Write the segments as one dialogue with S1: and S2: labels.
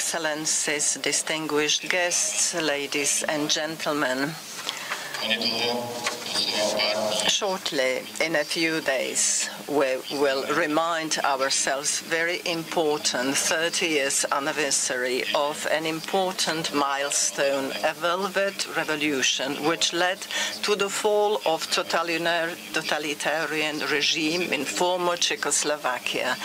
S1: Excellencies, distinguished guests, ladies and gentlemen. Shortly, in a few days, we will remind ourselves very important 30 years anniversary of an important milestone, a velvet revolution, which led to the fall of totalitarian regime in former Czechoslovakia.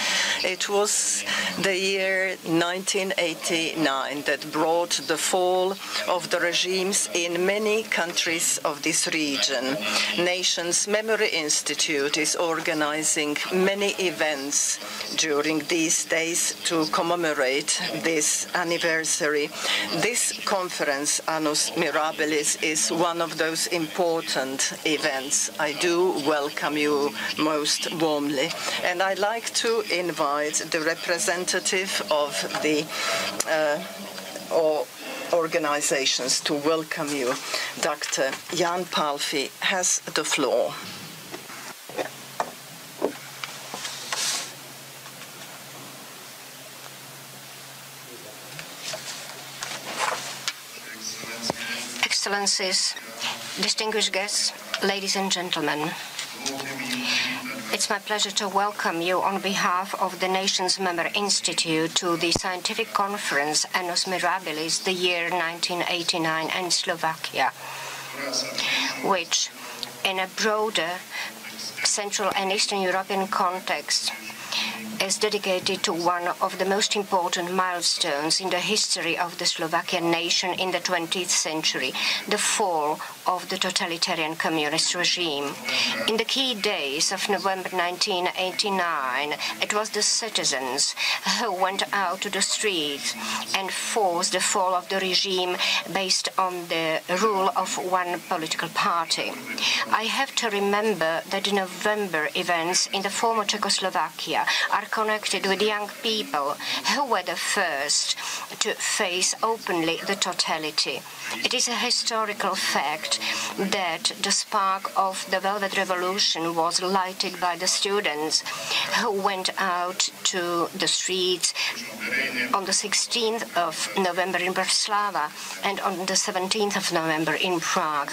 S1: It was the year 1989 that brought the fall of the regimes in many countries of this region. Nations Memory Institute is organizing many events during these days to commemorate this anniversary. This conference, Annus mirabilis, is one of those important events. I do welcome you most warmly, and I'd like to invite the representative of the organizations to welcome you. Dr. Jan Palfi has the floor.
S2: Excellencies, distinguished guests, ladies and gentlemen. It's my pleasure to welcome you on behalf of the Nations Member Institute to the scientific conference Annus mirabilis, the year 1989 in Slovakia, which, in a broader Central and Eastern European context, is dedicated to one of the most important milestones in the history of the Slovakian nation in the 20th century, the fall of the totalitarian communist regime. In the key days of November 1989, it was the citizens who went out to the streets and forced the fall of the regime based on the rule of one political party. I have to remember that the November events in the former Czechoslovakia are connected with young people who were the first to face openly the totality. It is a historical fact that the spark of the Velvet Revolution was lighted by the students who went out to the streets on the 16th of November in Bratislava and on the 17th of November in Prague,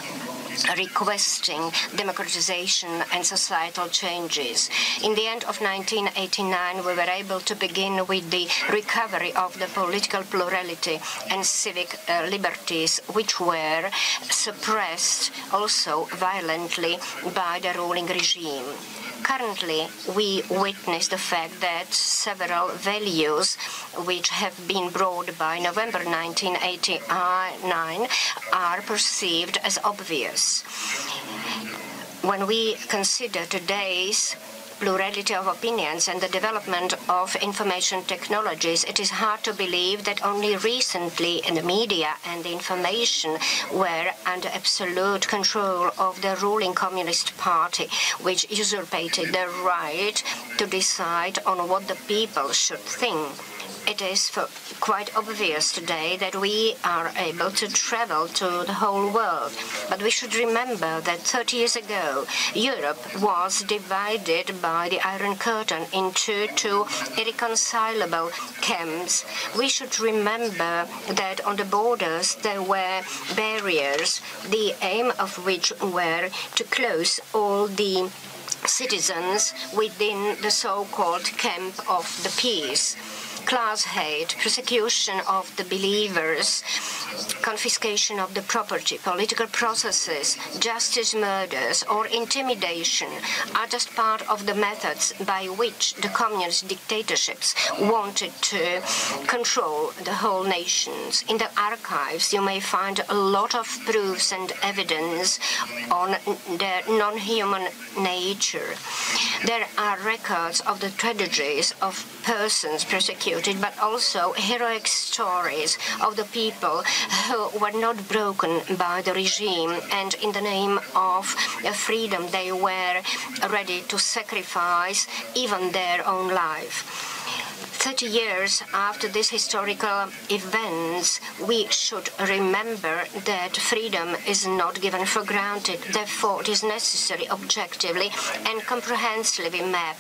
S2: requesting democratization and societal changes. In the end of 1989, we were able to begin with the recovery of the political plurality and civic liberties, which were suppressed also violently by the ruling regime. Currently, we witness the fact that several values which have been brought by November 1989 are perceived as obvious. When we consider today's plurality of opinions and the development of information technologies, it is hard to believe that only recently the media and the information were under absolute control of the ruling Communist Party, which usurpated the right to decide on what the people should think. It is quite obvious today that we are able to travel to the whole world. But we should remember that 30 years ago, Europe was divided by the Iron Curtain into two irreconcilable camps. We should remember that on the borders there were barriers, the aim of which were to close all the citizens within the so-called camp of the peace. Class hate, persecution of the believers, confiscation of the property, political processes, justice murders, or intimidation are just part of the methods by which the communist dictatorships wanted to control the whole nations. In the archives, you may find a lot of proofs and evidence on their non-human nature. There are records of the tragedies of persons persecuted, but also heroic stories of the people who were not broken by the regime, and in the name of freedom they were ready to sacrifice even their own life. 30 years after these historical events, we should remember that freedom is not given for granted. Therefore, it is necessary objectively and comprehensively map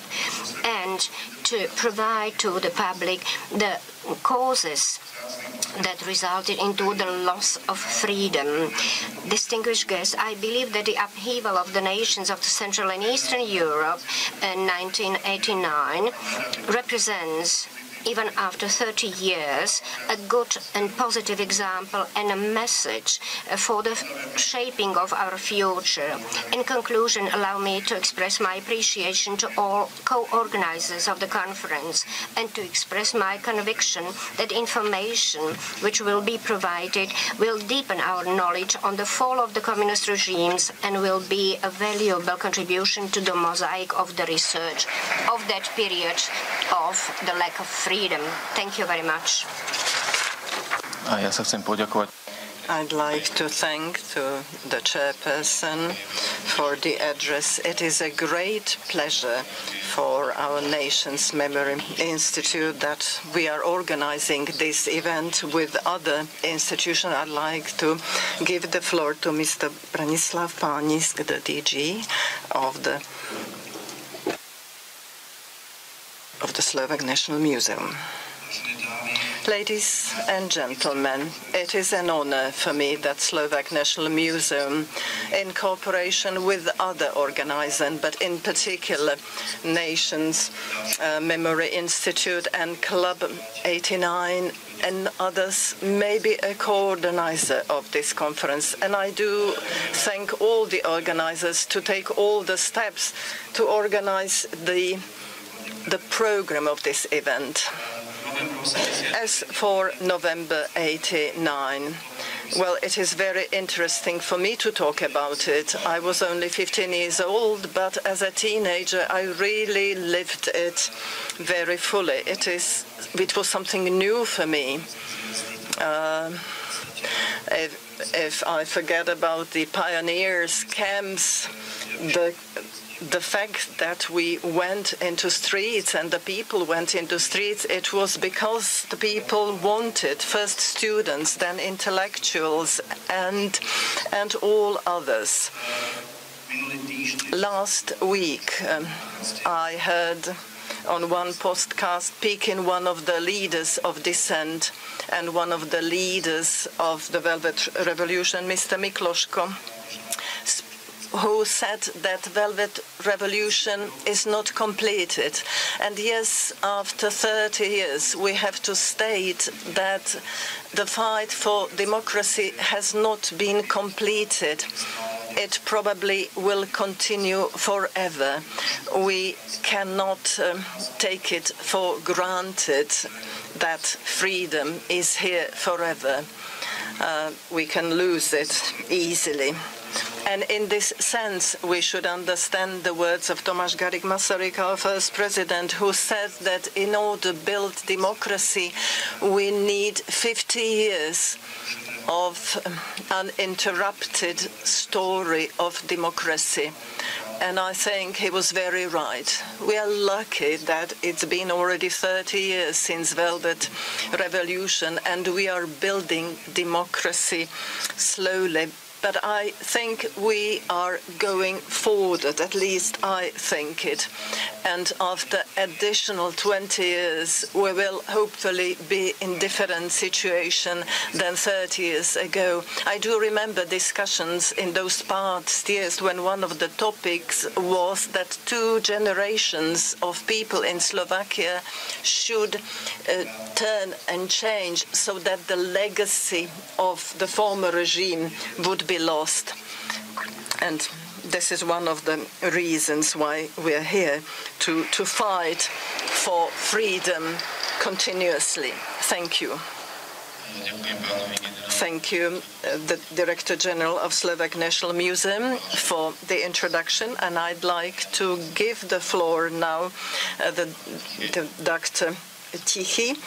S2: and to provide to the public the causes that resulted into the loss of freedom. Distinguished guests, I believe that the upheaval of the nations of Central and Eastern Europe in 1989 represents, even after 30 years, a good and positive example and a message for the shaping of our future. In conclusion, allow me to express my appreciation to all co-organizers of the conference and to express my conviction that information which will be provided will deepen our knowledge on the fall of the communist regimes and will be a valuable contribution to the mosaic of the research of that period of the lack of freedom. Thank you very much.
S3: A ja sa chcem poďakovať.
S1: I'd like to thank the chairperson for the address. It is a great pleasure for our nation's Memory Institute that we are organizing this event with other institutions. I'd like to give the floor to Mr. Branislav Pánisk, the DG of the Slovak National Museum. Ladies and gentlemen, it is an honor for me that Slovak National Museum, in cooperation with other organizers, but in particular Nations Memory Institute and Club 89 and others, may be a co-organizer of this conference. And I do thank all the organizers to take all the steps to organize the program of this event. As for November '89, well, it is very interesting for me to talk about it. I was only 15 years old, but as a teenager, I really lived it very fully. It was something new for me. If I forget about the pioneers' camps, the fact that we went into streets and the people went into streets, it was because the people wanted, first students, then intellectuals, and all others. Last week, I heard on one podcast speaking one of the leaders of dissent and one of the leaders of the Velvet Revolution, Mr. Mikloško, who said that Velvet Revolution is not completed. And yes, after 30 years, we have to state that the fight for democracy has not been completed. It probably will continue forever. We cannot take it for granted that freedom is here forever. We can lose it easily. And in this sense, we should understand the words of Tomáš Garrigue Masaryk, our first president, who said that in order to build democracy, we need 50 years of uninterrupted story of democracy. And I think he was very right. We are lucky that it's been already 30 years since Velvet Revolution, and we are building democracy slowly. But I think we are going forward, at least I think it. And after additional 20 years, we will hopefully be in different situation than 30 years ago. I do remember discussions in those past years when one of the topics was that 2 generations of people in Slovakia should turn and change so that the legacy of the former regime would be lost. And this is one of the reasons why we are here, to fight for freedom continuously. Thank you. Thank you, the Director General of Slovak National Museum, for the introduction. And I'd like to give the floor now to Dr. Tichy,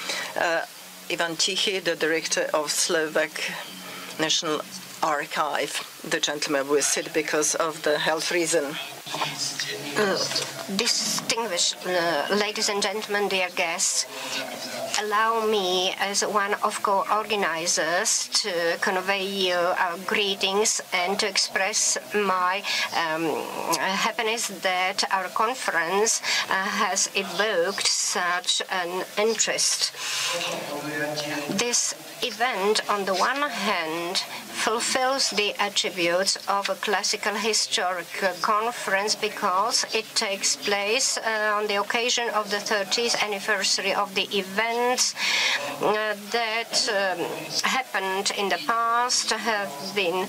S1: Ivan Tichy, the Director of Slovak National Archive. The gentleman will sit because of the health reason.
S2: Distinguished ladies and gentlemen, dear guests, allow me, as one of co-organizers, to convey you our greetings and to express my happiness that our conference has evoked such an interest. This event, on the one hand, fulfills the attributes of a classical historic conference because it takes place on the occasion of the 30th anniversary of the events that happened in the past, have been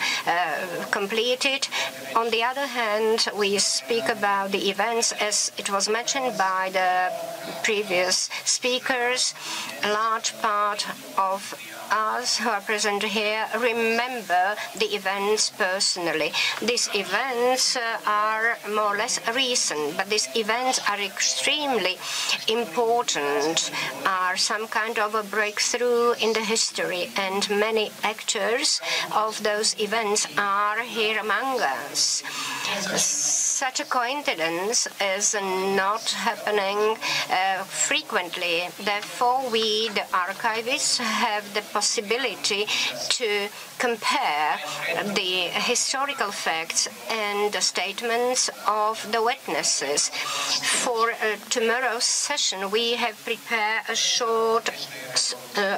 S2: completed. On the other hand, we speak about the events, as it was mentioned by the previous speakers. A large part of us who are present here remember the events personally. These events are more or less recent, but these events are extremely important, are some kind of a breakthrough in the history, and many actors of those events are here among us. Such a coincidence is not happening frequently. Therefore, we, the archivists, have the possibility to compare the historical facts and the statements of the witnesses. For tomorrow's session, we have prepared a short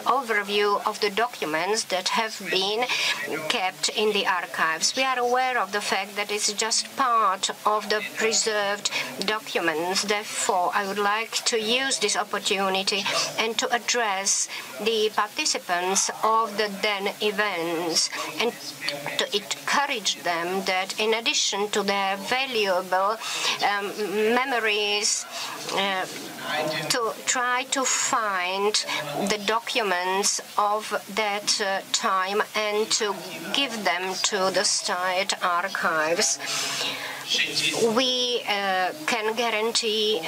S2: overview of the documents that have been kept in the archives. We are aware of the fact that it's just part of the preserved documents. Therefore, I would like to use this opportunity and to address the participants of the then events and to encourage them that in addition to their valuable memories, to try to find the documents of that time and to give them to the state archives. We can guarantee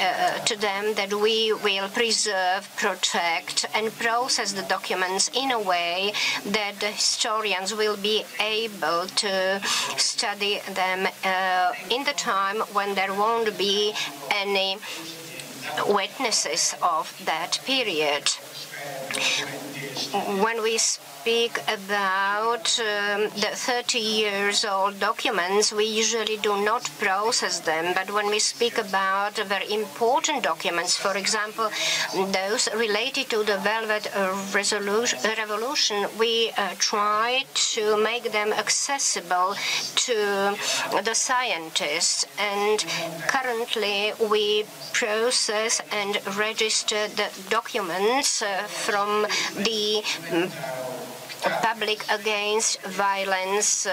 S2: to them that we will preserve, protect, and process the documents in a way that the historians will be able to study them in the time when there won't be any witnesses of that period. When we speak about the 30-year-old documents, we usually do not process them. But when we speak about very important documents, for example, those related to the Velvet Revolution, we try to make them accessible to the scientists. And currently, we process and register the documents from the Public Against Violence.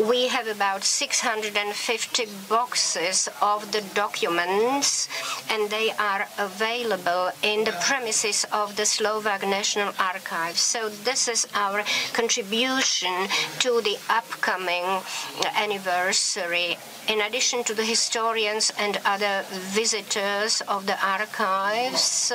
S2: We have about 650 boxes of the documents, and they are available in the premises of the Slovak National Archives. So this is our contribution to the upcoming anniversary. In addition to the historians and other visitors of the archives,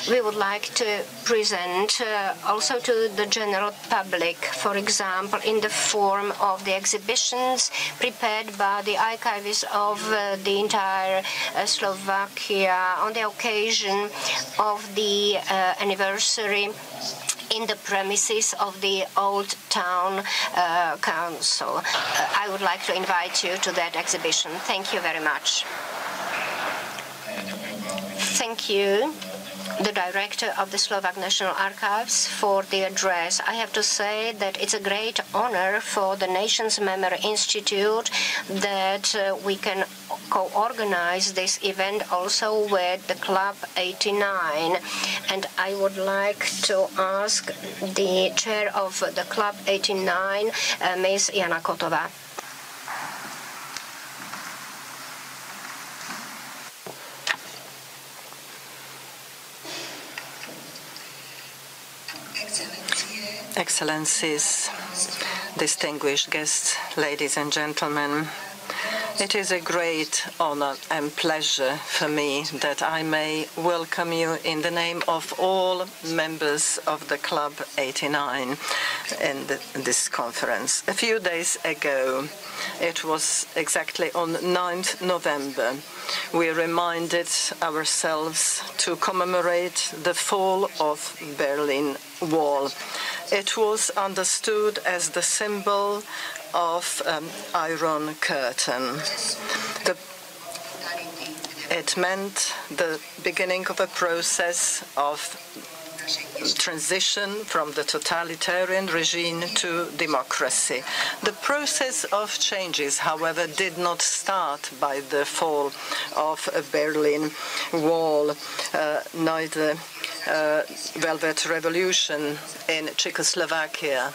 S2: we would like to present also to the general public, for example, in the form of the exhibitions prepared by the archivists of the entire Slovakia on the occasion of the anniversary in the premises of the Old Town Council. I would like to invite you to that exhibition. Thank you very much. Thank you, the director of the Slovak National Archives, for the address. I have to say that it's a great honor for the Nations Memory Institute that we can co-organize this event also with the Club 89. And I would like to ask the chair of the Club 89, Ms. Jana Kotova.
S1: Excellencies, distinguished guests, ladies and gentlemen, It is a great honor and pleasure for me that I may welcome you in the name of all members of the Club 89 in this conference. A few days ago, it was exactly on 9th November, we reminded ourselves to commemorate the fall of Berlin Wall. It was understood as the symbol of Iron Curtain. It meant the beginning of a process of transition from the totalitarian regime to democracy. The process of changes, however, did not start by the fall of a Berlin Wall, neither Velvet Revolution in Czechoslovakia.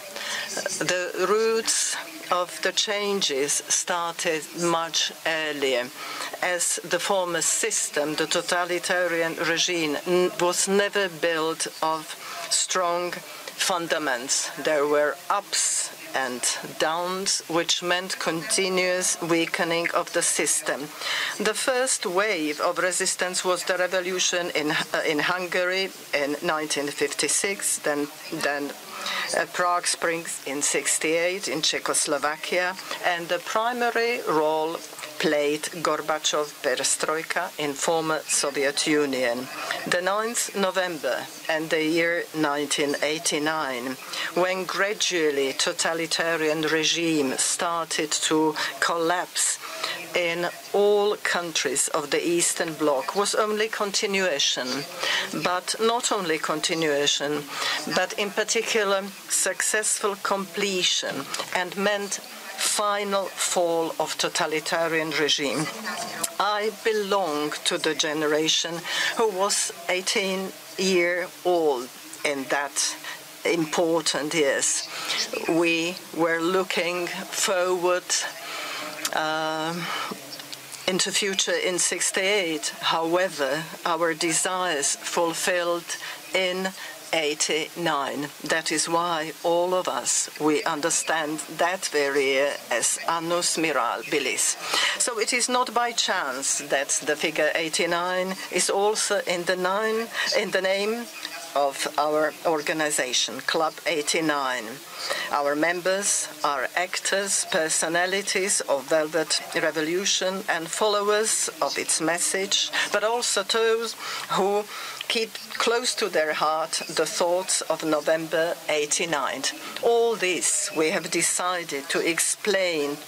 S1: The roots of the changes started much earlier, as the former system, the totalitarian regime, was never built of strong fundaments. There were ups and downs, which meant continuous weakening of the system. The first wave of resistance was the revolution in Hungary in 1956, then Prague Springs in 1968 in Czechoslovakia, and the primary role played Gorbachev perestroika in former Soviet Union. The 9th November and the year 1989, when gradually totalitarian regime started to collapse in all countries of the Eastern Bloc, was only continuation, but not only continuation, but in particular successful completion, and meant final fall of totalitarian regime. I belong to the generation who was 18 years old in that important years. We were looking forward into future in 1968. However, our desires fulfilled in 1989. That is why all of us, we understand that very year as Annus mirabilis. So it is not by chance that the figure 89 is also in the name of our organization, Club 89. Our members are actors, personalities of Velvet Revolution and followers of its message, but also those who keep close to their heart the thoughts of November 89. All this we have decided to explain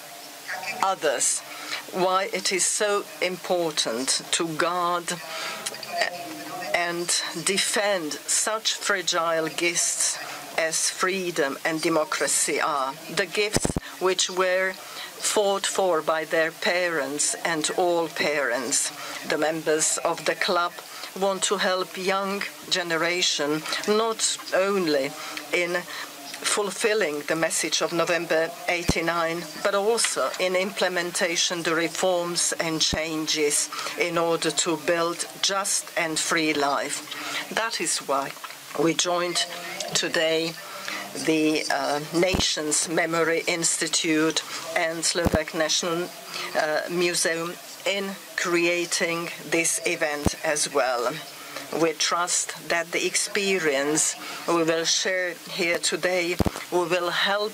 S1: others why it is so important to guard and defend such fragile gifts as freedom and democracy are, the gifts which were fought for by their parents and all parents. The members of the club want to help young generation not only in fulfilling the message of November 89, but also in implementation the reforms and changes in order to build just and free life. That is why we joined today the Nations Memory Institute and Slovak National Museum in creating this event as well. We trust that the experience we will share here today will help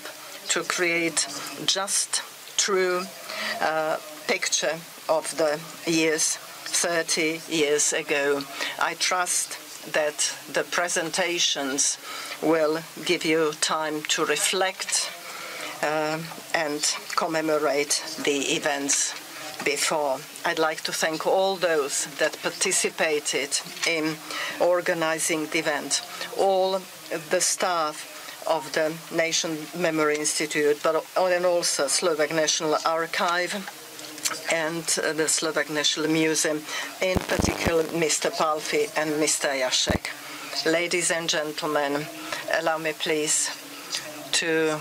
S1: to create just true picture of the years 30 years ago. I trust that the presentations will give you time to reflect and commemorate the events before. I'd like to thank all those that participated in organizing the event, all the staff of the Nation Memory Institute, but also Slovak National Archive and the Slovak National Museum, in particular Mr. Palfi and Mr. Jacek. Ladies and gentlemen, allow me please to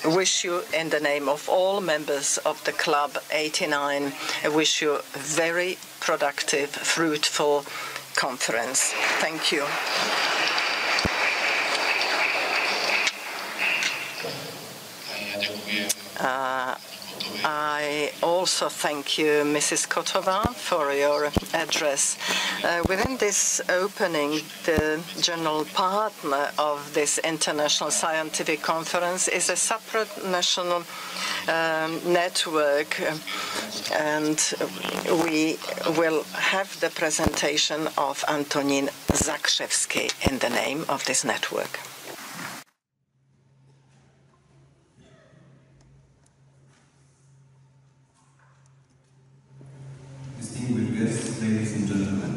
S1: wish you, in the name of all members of the Club 89, I wish you a very productive, fruitful conference. Thank you. I I also thank you, Mrs. Kotova, for your address. Within this opening, the general partner of this international scientific conference is a supranational network, and we will have the presentation of Antonín Zakrzewski in the name of this network.
S4: Distinguished guests, ladies and gentlemen,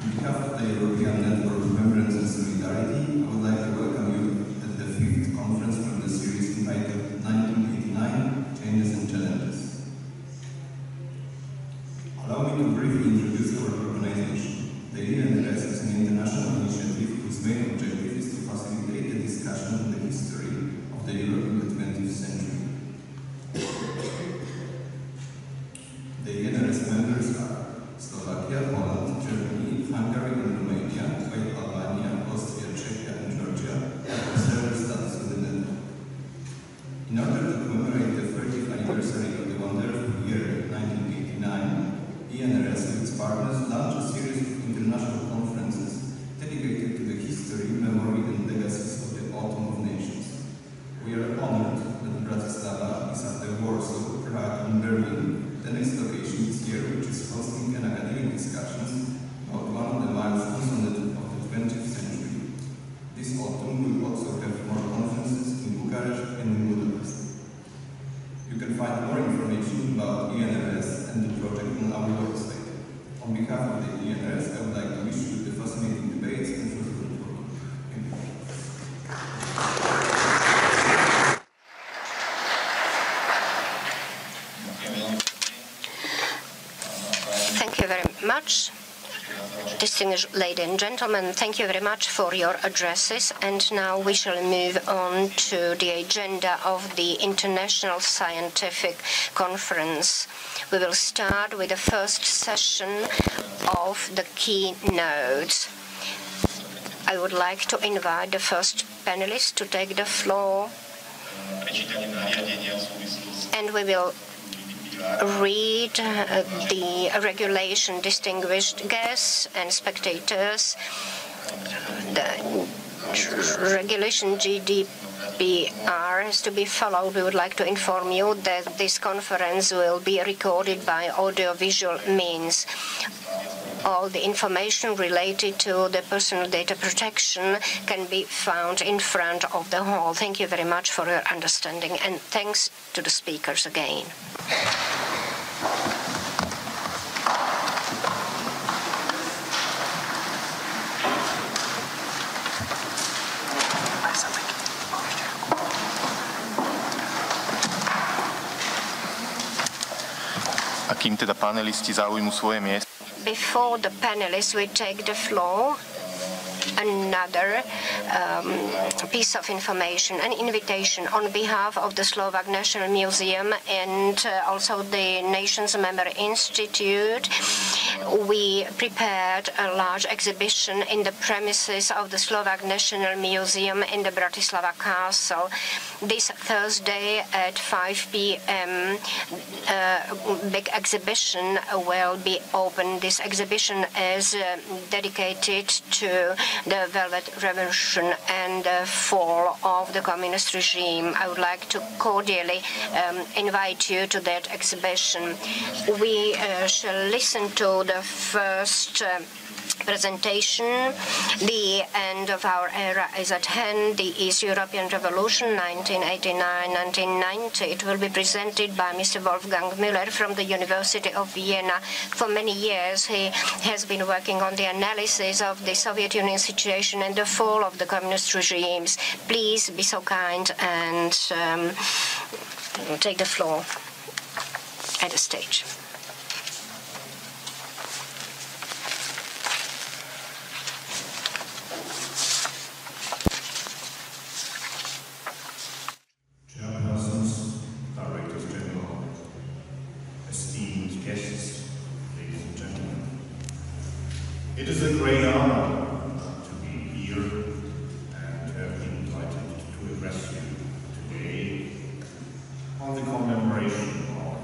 S4: on behalf of the European Network of Remembrance and Solidarity, I would like to welcome you at the 5th conference from the series entitled 1989 Changes and Challenges. Allow me to briefly introduce our organization. The INRS is an international initiative whose main objective is to facilitate the discussion on the history of the Europe in the 20th century. The INRS members are Slovakia, Poland, Germany, Hungary and Romania, while Albania, Austria, Czechia and Georgia have observer status of the network. In order to commemorate the 30th anniversary of the wonderful year 1989, INRS with its partners launched a series of international conferences dedicated to the history, memory and legacies of the Autumn of Nations. We are honored that Bratislava is after Warsaw, Prague and Berlin, the next location this year, which is hosting an academic discussions about one of the milestones of the 20th century. This autumn we will also have more conferences in Bucharest and in Budapest. You can find more information about INRS and the project on our website. On behalf of the INRS, I would like to wish you the fascinating debates and fruitful work. Thank you.
S2: Thank you very much. Distinguished ladies and gentlemen, thank you very much for your addresses. And now we shall move on to the agenda of the International Scientific Conference. We will start with the first session of the keynotes. I would like to invite the first panelist to take the floor. And we will read the regulation. Distinguished guests and spectators. The regulation GDPR has to be followed. We would like to inform you that this conference will be recorded by audiovisual means. All the information related to the personal data protection can be found in front of the hall. Thank you very much for your understanding, and thanks to the speakers again.
S3: A kým teda panelisti zaujmú svoje miesto.
S2: Before the panelists will take the floor, another piece of information, an invitation on behalf of the Slovak National Museum and also the Nations Member Institute. We prepared a large exhibition in the premises of the Slovak National Museum in the Bratislava Castle. This Thursday at 5 p.m. Big exhibition will be open. This exhibition is dedicated to the Velvet Revolution and the fall of the communist regime. I would like to cordially invite you to that exhibition. We shall listen to the first presentation. The end of our era is at hand. The East European Revolution, 1989-1990. It will be presented by Mr. Wolfgang Müller from the University of Vienna. For many years, he has been working on the analysis of the Soviet Union situation and the fall of the communist regimes. Please be so kind and take the floor at the stage.
S5: It is a great honor to be here and to have been invited to address you today on the commemoration of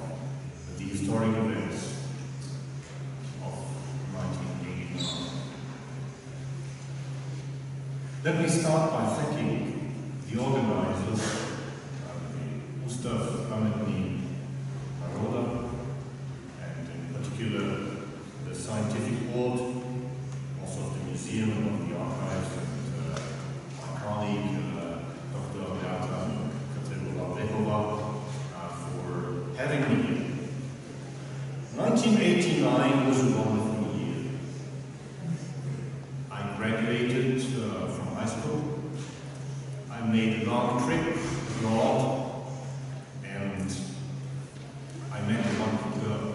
S5: Let me start by thanking the organizers, Gustav Amedny Maroda, and in particular the scientific board, also the museum of the archives, and my colleague, Dr. Beata Katerina for having me here. 1989 was a wonderful year. I graduated from high school. I made a long trip abroad, and I met a wonderful girl.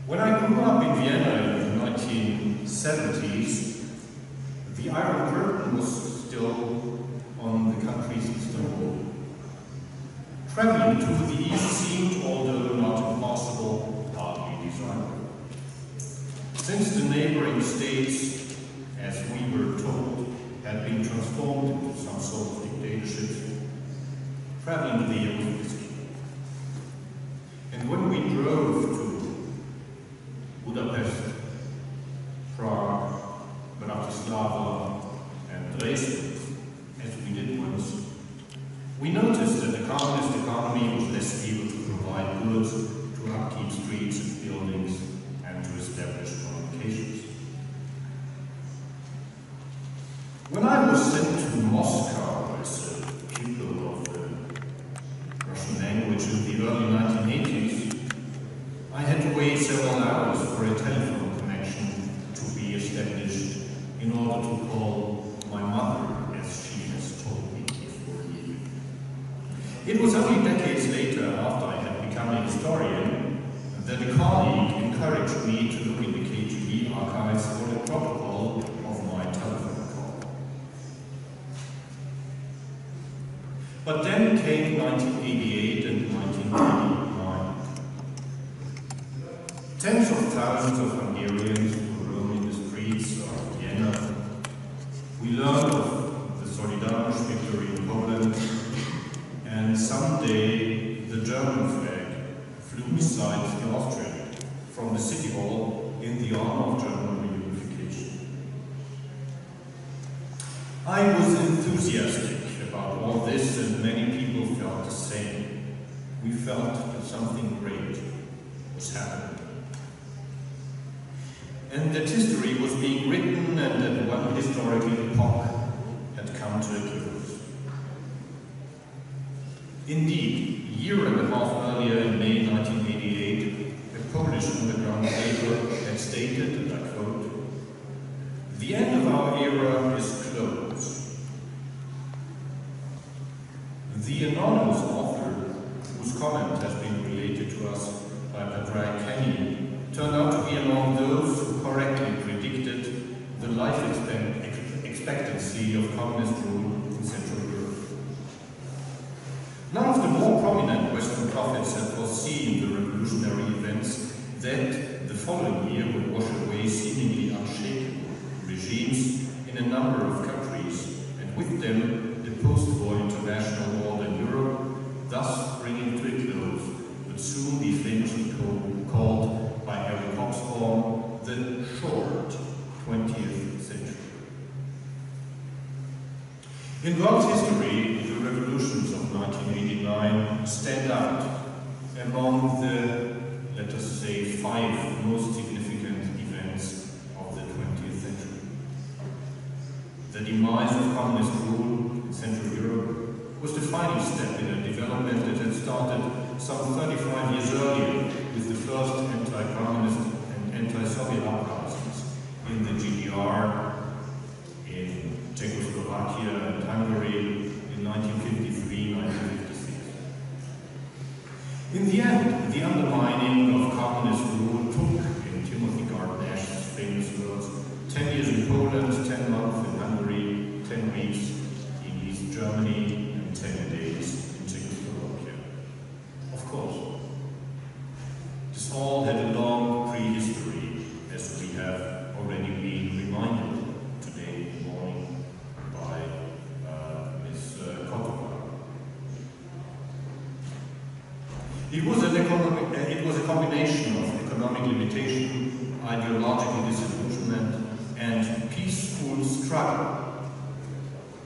S5: When I grew up in Vienna in the 1970s, the Iron Curtain was still on the country's eastern wall. Traveling to the east seemed, although not impossible, hardly desirable. Since the neighboring states, as we were told, had been transformed into some sort of dictatorships, traveling there was risky. And when we drove to Budapest, Prague, Bratislava, and Dresden, as we did once, we noticed that the communist economy was less able to provide goods, to upkeep streets and buildings, and to establish communications. When I was sent to Moscow as a pupil of the Russian language in the early 1980s, I had to wait several hours for a telephone connection to be established in order to call my mother, as she has told me before leaving. It was only decades later, after I had become a historian, that a colleague encouraged me to look in the KGB archives for a protocol of my telephone call. But then came 1988 and 1989. Tens of thousands of Hungarians were roaming the streets of Vienna. We learned of the Solidarność victory in Poland, and someday the German flag flew beside the Austrian from the city hall in the honor of German reunification. I was enthusiastic about all this, and many people felt the same. We felt that something great was happening, and that history was being written, and that one historical epoch had come to a close. Indeed, a year and a half earlier, in May 1988, a Polish underground paper had stated, and I quote, "The end of our era is close." The anonymous author, whose comment has been related to us by Patrick Kenny, turned out to be among those who correctly predicted the life expectancy of communist rule in Central Europe. None of the more prominent Western prophets had foreseen the revolutionary events that the following year would wash away seemingly unshaken regimes in a number of countries, and with them the post-war international order in Europe, thus bringing to a close would soon be famously called by Eric Hobsbawm the short 20th century. In world history, the revolutions of 1989 stand out among the, let us say, 5 most significant events of the 20th century. The demise of communist rule in Central Europe was the final step in a development that had started some 35 years earlier with the first anti-communist and anti-Soviet uprisings in the GDR, in Czechoslovakia and Hungary in 1953-1956. In the end, the undermining of communist rule took, in Timothy Garton-Ash's famous words, 10 years in Poland, 10 months in Hungary, 10 weeks in East Germany, and 10 days in Czechoslovakia. Of course, this all had a long prehistory, as we have already been reminded today morning by Ms. Kotova. It was a combination of economic limitation, ideological disillusionment, struggle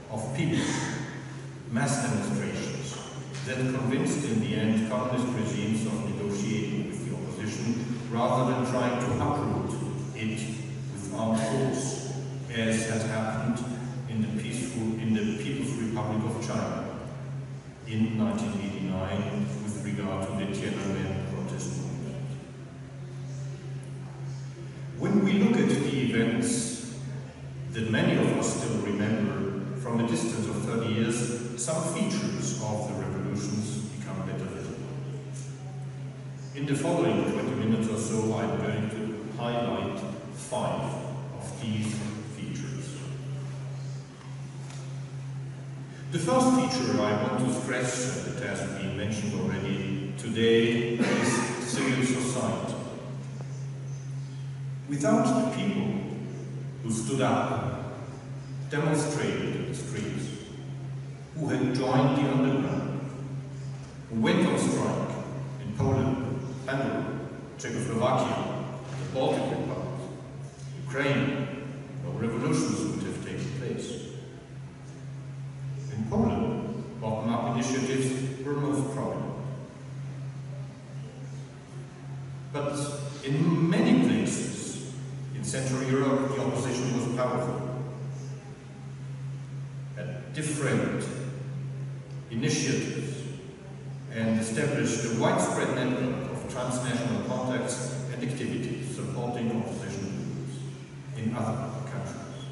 S5: of people, mass demonstrations, that convinced in the end communist regimes of negotiating with the opposition rather than trying to uproot it with armed force, as had happened in the People's Republic of China in 1989 with regard to the Tiananmen protest movement. When we look at the events that many of us still remember from a distance of 30 years, some features of the revolutions become better visible. In the following 20 minutes or so, I'm going to highlight 5 of these features. The first feature I want to stress, and it has been mentioned already today, is civil society. Without the people who stood up, demonstrated in the streets, who had joined the underground, who went on strike in Poland, Hungary, Czechoslovakia, the Baltic Republic, Ukraine, no revolutions would have taken place. In Poland, bottom-up initiatives were most prominent. But in many places in Central Europe, the opposition was powerful. Had different initiatives and established a widespread network of transnational contacts and activities supporting opposition movements in other countries.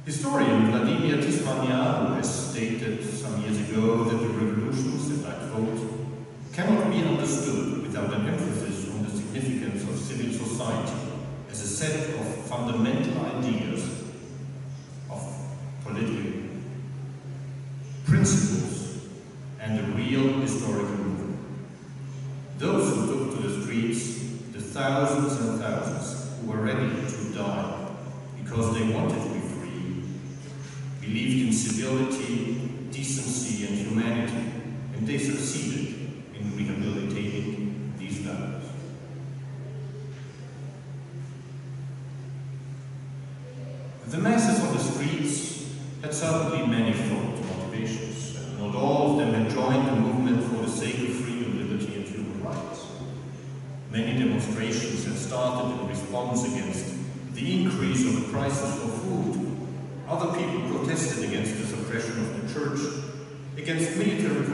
S5: Historian Vladimir Tismanian has stated some years ago that the revolutions, and I quote, cannot be understood without an emphasis on the significance of civil society as a set of fundamental ideas of political principles and a real historical movement. Those who took to the streets, the thousands and thousands who were ready to die because they wanted to be free, believed in civility, decency and humanity, and they succeeded in rehabilitating these values. The masses on the streets had certainly manifold motivations, and not all of them had joined the movement for the sake of freedom, liberty and human rights. Many demonstrations had started in response against the increase of the prices for food. Other people protested against the suppression of the church, against military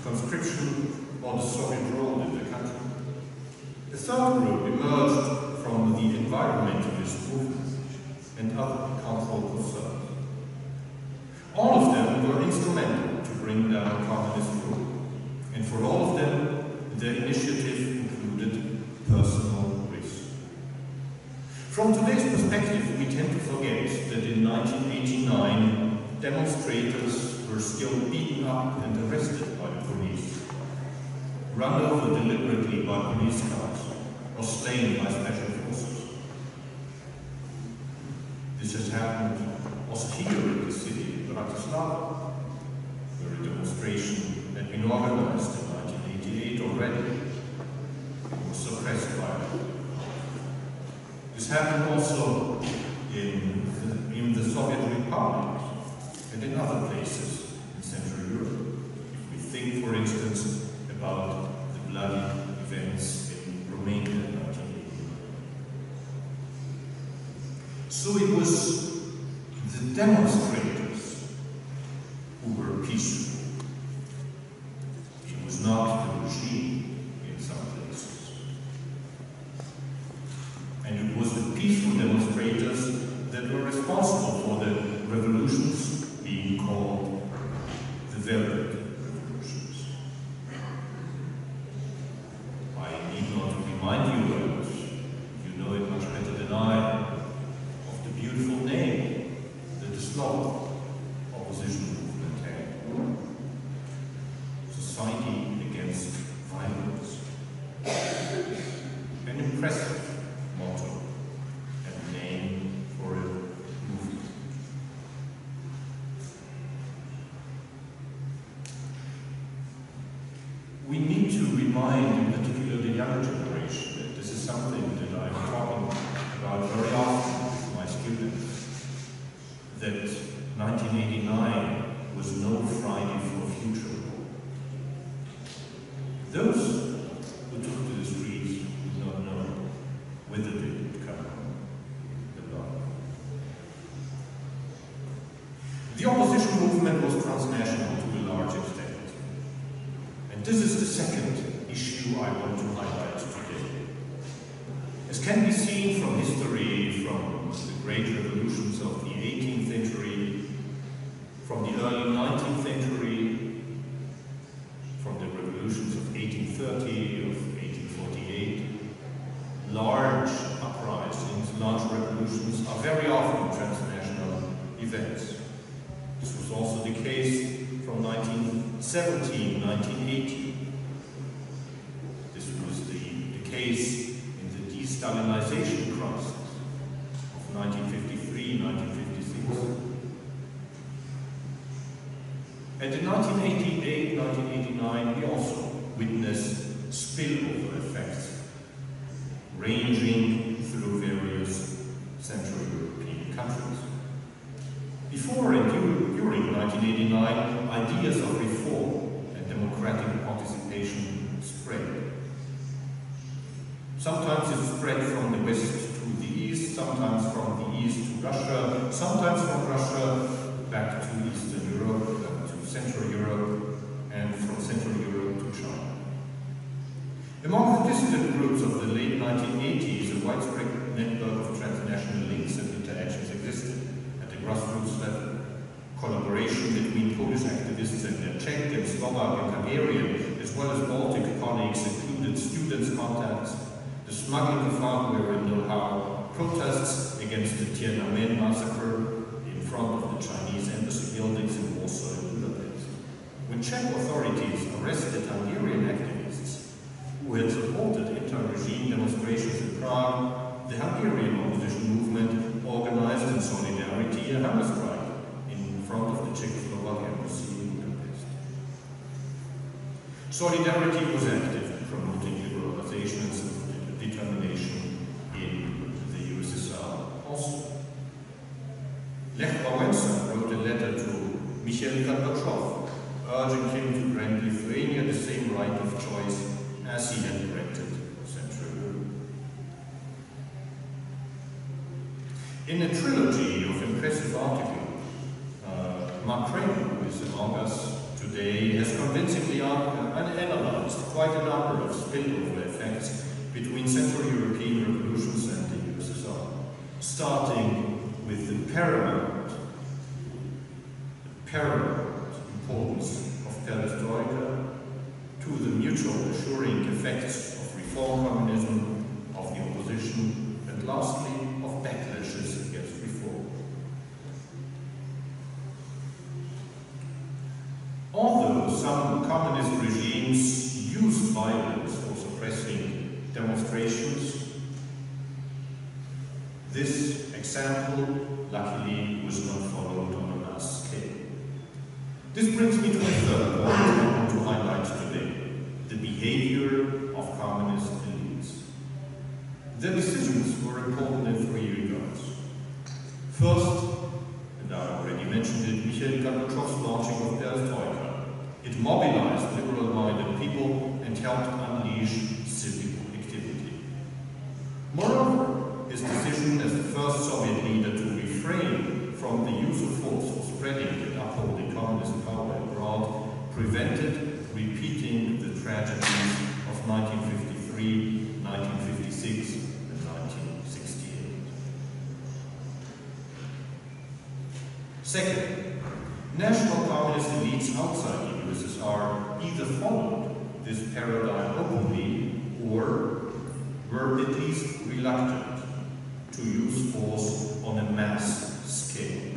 S5: conscription or the Soviet role in the country. The third group emerged from the environmentalist movement and other cultural concerns. All of them were instrumental to bring down communist rule, and for all of them, their initiative included personal risk. From today's perspective, we tend to forget that in 1989, demonstrators were still beaten up and arrested by the police, run over deliberately by police cars, or slain by special forces. This has happened also here in the city of Bratislava, where a demonstration had been organized in 1988 already and was suppressed by it. This happened also in the Soviet Republic and in other places in Central Europe. If we think, for instance, about the bloody events in Romania in 1989. So it was the demonstrators who were peaceful. It was not the regime in some places. And it was the peaceful demonstrators that were responsible for the revolutions being called the Velvet Revolutions. I need not remind you, and you know it much better than I, of the beautiful name that the Slovak opposition movement had. Society Against Violence. An impressive motto and name for a movement. We need to remind, in particular, the younger generation that this is something that I'm talking about very The opposition movement was transnational to a large extent. And this is the second issue I want to highlight today. As can be seen from history, from the great revolutions of the 18th century, from the early 19th century, from the revolutions of 1830, of 1848, large uprisings, large revolutions are very often transnational events. This was also the case from 1917, 1918. This was the case in the de-Stalinization crisis of 1953, 1956. And in 1988, 1989, we also witnessed spillover effects ranging through various Central European countries. Before and during 1989, ideas of reform and democratic participation spread. Sometimes it spread from the west to the east, sometimes from the east to Russia, sometimes from Russia back to Eastern Europe, to Central Europe, and from Central Europe to China. Among the dissident groups of the late 1980s, a widespread network of transnational links and interactions existed. At the grassroots level, collaboration between Polish activists and their Czech and Slovak and Hungarian, as well as Baltic colleagues, included students' contacts, the smuggling of hardware and know-how, protests against the Tiananmen massacre in front of the Chinese embassy buildings in Warsaw and Budapest. When Czech authorities arrested Hungarian activists who had supported anti-regime demonstrations in Prague, the Hungarian opposition movement organized in solidarity a hunger strike in front of the Czechoslovak embassy in Budapest. Solidarity was active in promoting liberalization and self-determination in the USSR also. Lech Wałęsa wrote a letter to Mikhail Gorbachev, urging him to grant Lithuania the same right of choice as he had granted Central Europe. In a trilogy of impressive articles, Mark Kramer, who is among us today, has convincingly analyzed quite a number of spillover effects between Central European revolutions and the USSR, starting with the paramount importance of perestroika, to the mutual assuring effects of reform communism, of the opposition, and lastly, of backlashes against reform. Although some communist regimes used violence for suppressing demonstrations, this example, luckily, was not followed on a mass scale. This brings me to the third point I want to highlight today: the behavior of communist elites. Their decisions were important in three regards. First, and I already mentioned it, Mikhail Gorbachev's launching of perestroika. It mobilized liberal-minded people and helped unleash civic activity. Moreover, his decision as the first Soviet leader to refrain from the use of force for spreading and upholding communist power abroad prevented repeating the tragedies of 1953, 1956, and 1968. Second, national communist elites outside the USSR either followed this paradigm openly or were at least reluctant to use force on a mass scale.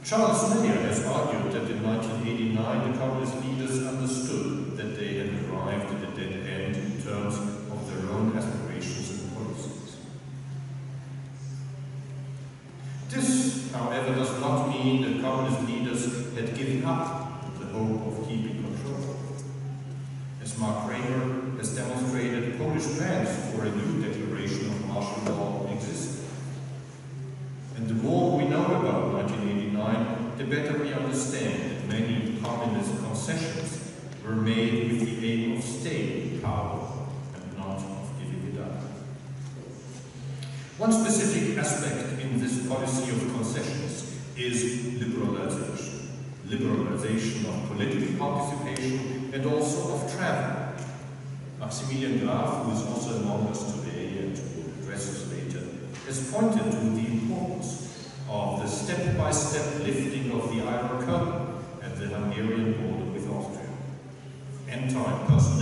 S5: Charles Mayer has argued that in 1989 the communist leaders understood that they had arrived at a dead end in terms of their own aspirations and policies. This, however, does not mean that communist leaders had given up the hope of keeping control. As Mark Kramer has demonstrated, Polish plans for a new declaration of martial law existed. And the more we know about 1989, the better we understand that many communist concessions were made with the aim of staying in power and not of giving it up. One specific aspect in this policy of concessions is liberalization. Liberalization of political participation and also of travel. Maximilian Graf, who is also among us today and who will address us later, has pointed to the importance of the step-by-step lifting of the Iron Curtain at the Hungarian border with Austria. Enter personal